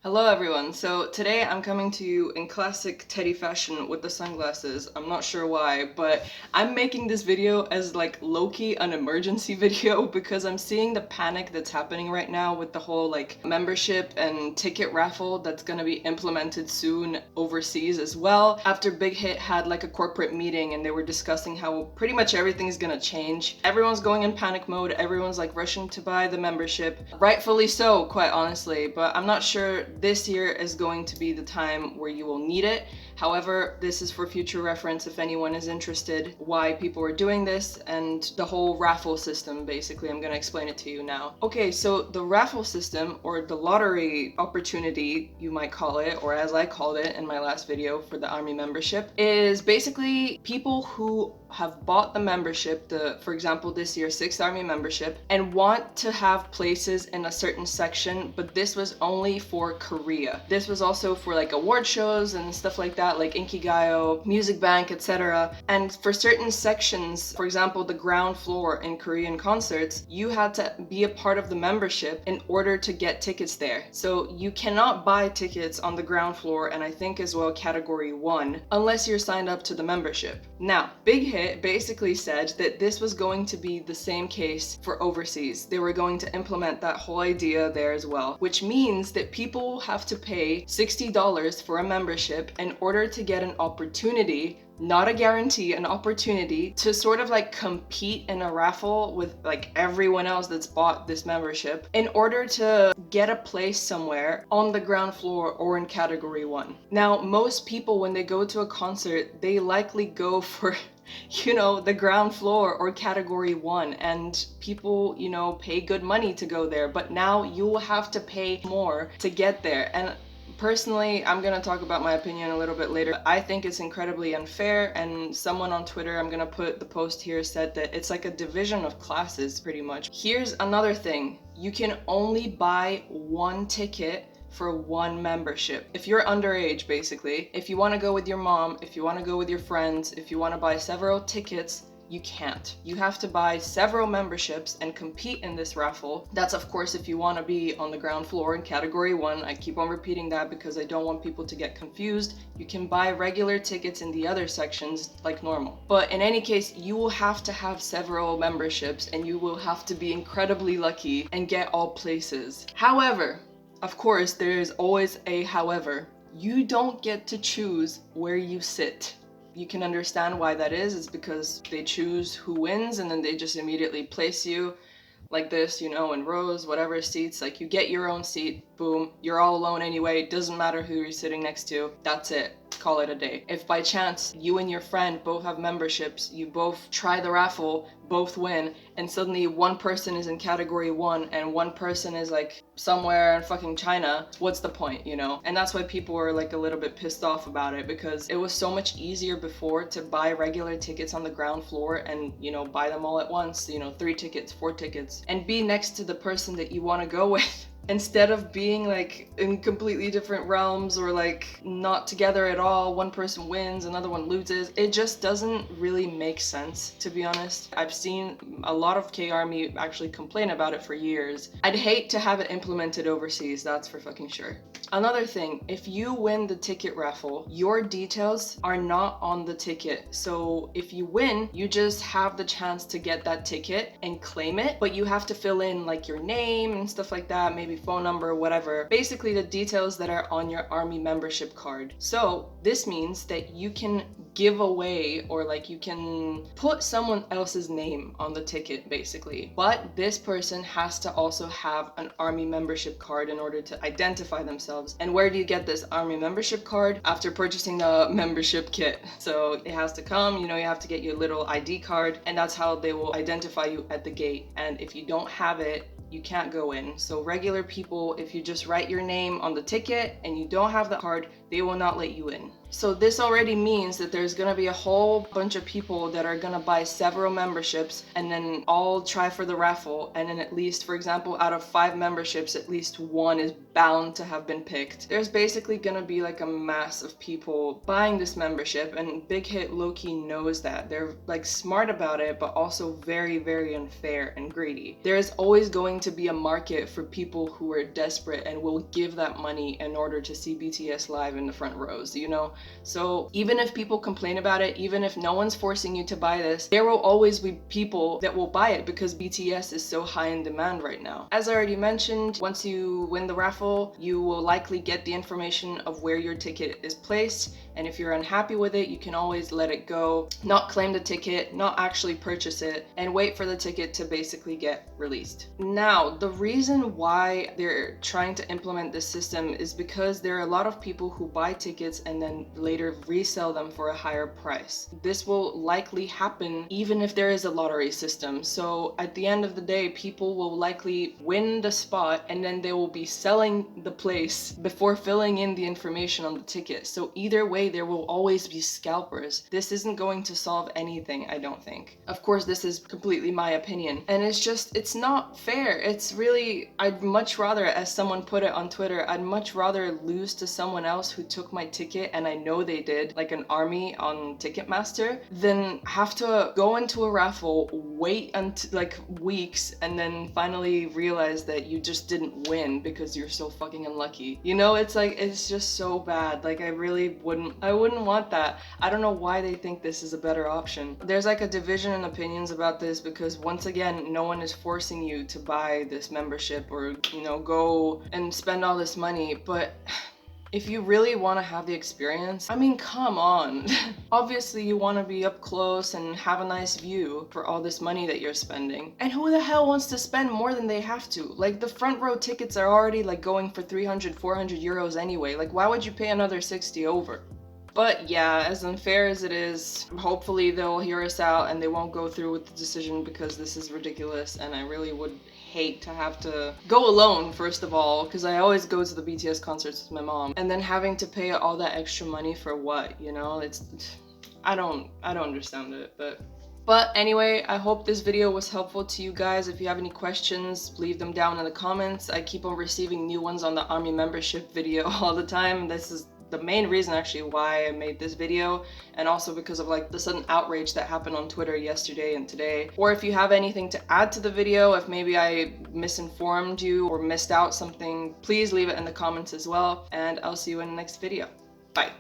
Hello everyone, so today I'm coming to you in classic Teddy fashion with the sunglasses. I'm not sure why, but I'm making this video as like low-key an emergency video because I'm seeing the panic that's happening right now with the whole like membership and ticket raffle that's gonna be implemented soon overseas as well. After Big Hit had like a corporate meeting and they were discussing how pretty much everything's gonna change. Everyone's going in panic mode, everyone's like rushing to buy the membership. Rightfully so, quite honestly, but I'm not sure this year is going to be the time where you will need it. However, this is for future reference if anyone is interested why people are doing this and the whole raffle system. Basically, I'm going to explain it to you now. Okay, so the raffle system, or the lottery opportunity you might call it, or as I called it in my last video for the army membership, is basically people who have bought the membership, for example this year 6th Army membership, and want to have places in a certain section, but this was only for Korea. This was also for like award shows and stuff like that, like Inkigayo, Music Bank, etc. And for certain sections, for example the ground floor in Korean concerts, you had to be a part of the membership in order to get tickets there. So you cannot buy tickets on the ground floor, and I think as well category 1, unless you're signed up to the membership. Now, Big Hit basically said that this was going to be the same case for overseas. They were going to implement that whole idea there as well, which means that people have to pay $60 for a membership in order to get an opportunity, not a guarantee, an opportunity to sort of like compete in a raffle with like everyone else that's bought this membership in order to get a place somewhere on the ground floor or in category 1. Now, most people when they go to a concert, they likely go for the ground floor or category 1, and people, pay good money to go there, but now you will have to pay more to get there. And personally, I'm gonna talk about my opinion a little bit later. I think it's incredibly unfair, and someone on Twitter, I'm gonna put the post here, said that it's like a division of classes pretty much. Here's another thing. You can only buy one ticket for one membership. If you're underage, basically, if you want to go with your mom, if you want to go with your friends, if you want to buy several tickets, you can't. You have to buy several memberships and compete in this raffle. That's of course if you want to be on the ground floor in category 1. I keep on repeating that because I don't want people to get confused. You can buy regular tickets in the other sections like normal. But in any case, you will have to have several memberships and you will have to be incredibly lucky and get all places. However, of course, there is always a however. You don't get to choose where you sit. You can understand why that is. It's because they choose who wins and then they just immediately place you like this, in rows, whatever seats. Like you get your own seat, boom, you're all alone anyway. It doesn't matter who you're sitting next to. That's it. Call it a day. If by chance you and your friend both have memberships, you both try the raffle, both win, and suddenly one person is in category 1 and one person is like somewhere in fucking China, what's the point, And that's why people were like a little bit pissed off about it, because it was so much easier before to buy regular tickets on the ground floor and, buy them all at once, 3 tickets, 4 tickets, and be next to the person that you want to go with. Instead of being like in completely different realms or like not together at all, one person wins, another one loses. It just doesn't really make sense, to be honest. I've seen a lot of K-Army actually complain about it for years. I'd hate to have it implemented overseas, that's for fucking sure. Another thing, if you win the ticket raffle, your details are not on the ticket. So if you win, you just have the chance to get that ticket and claim it, but you have to fill in like your name and stuff like that, maybe phone number, whatever. Basically the details that are on your army membership card. So this means that you can give away or like you can put someone else's name on the ticket basically, but this person has to also have an army membership card in order to identify themselves. And where do you get this army membership card? After purchasing the membership kit. So it has to come, you have to get your little ID card, and that's how they will identify you at the gate. And if you don't have it, you can't go in. So regular people, if you just write your name on the ticket and you don't have the card, they will not let you in. So this already means that there's gonna be a whole bunch of people that are gonna buy several memberships and then all try for the raffle, and then at least, for example, out of 5 memberships, at least 1 is bound to have been picked. There's basically gonna be like a mass of people buying this membership, and Big Hit low-key knows that. They're like smart about it, but also very, very unfair and greedy. There is always going to be a market for people who are desperate and will give that money in order to see BTS live in the front rows, you know? So even if people complain about it, even if no one's forcing you to buy this, there will always be people that will buy it because BTS is so high in demand right now. As I already mentioned, once you win the raffle, you will likely get the information of where your ticket is placed, and if you're unhappy with it, you can always let it go, not claim the ticket, not actually purchase it, and wait for the ticket to basically get released. Now, the reason why they're trying to implement this system is because there are a lot of people who buy tickets and then later resell them for a higher price. This will likely happen even if there is a lottery system. So at the end of the day, people will likely win the spot and then they will be selling the place before filling in the information on the ticket. So either way, there will always be scalpers. This isn't going to solve anything, I don't think. Of course, this is completely my opinion. And it's not fair. It's really, I'd much rather, as someone put it on Twitter, I'd much rather lose to someone else who took my ticket and I know they did, like an army on Ticketmaster, than have to go into a raffle, wait until like weeks, and then finally realize that you just didn't win because you're so fucking unlucky. You know, it's like, it's just so bad. Like I wouldn't want that. I don't know why they think this is a better option. There's like a division in opinions about this because once again, no one is forcing you to buy this membership or, you know, go and spend all this money, but if you really want to have the experience, I mean, come on. Obviously, you want to be up close and have a nice view for all this money that you're spending. And who the hell wants to spend more than they have to? Like, the front row tickets are already like going for 300, 400 euros anyway. Like, why would you pay another 60 over? But yeah, as unfair as it is, hopefully they'll hear us out and they won't go through with the decision because this is ridiculous, and I really would hate to have to go alone, first of all, because I always go to the BTS concerts with my mom, and then having to pay all that extra money for what, you know? I don't understand it, but anyway, I hope this video was helpful to you guys. If you have any questions, leave them down in the comments. I keep on receiving new ones on the army membership video all the time. This is the main reason actually why I made this video, and also because of like the sudden outrage that happened on Twitter yesterday and today. Or if you have anything to add to the video, if maybe I misinformed you or missed out something, please leave it in the comments as well, and I'll see you in the next video. Bye.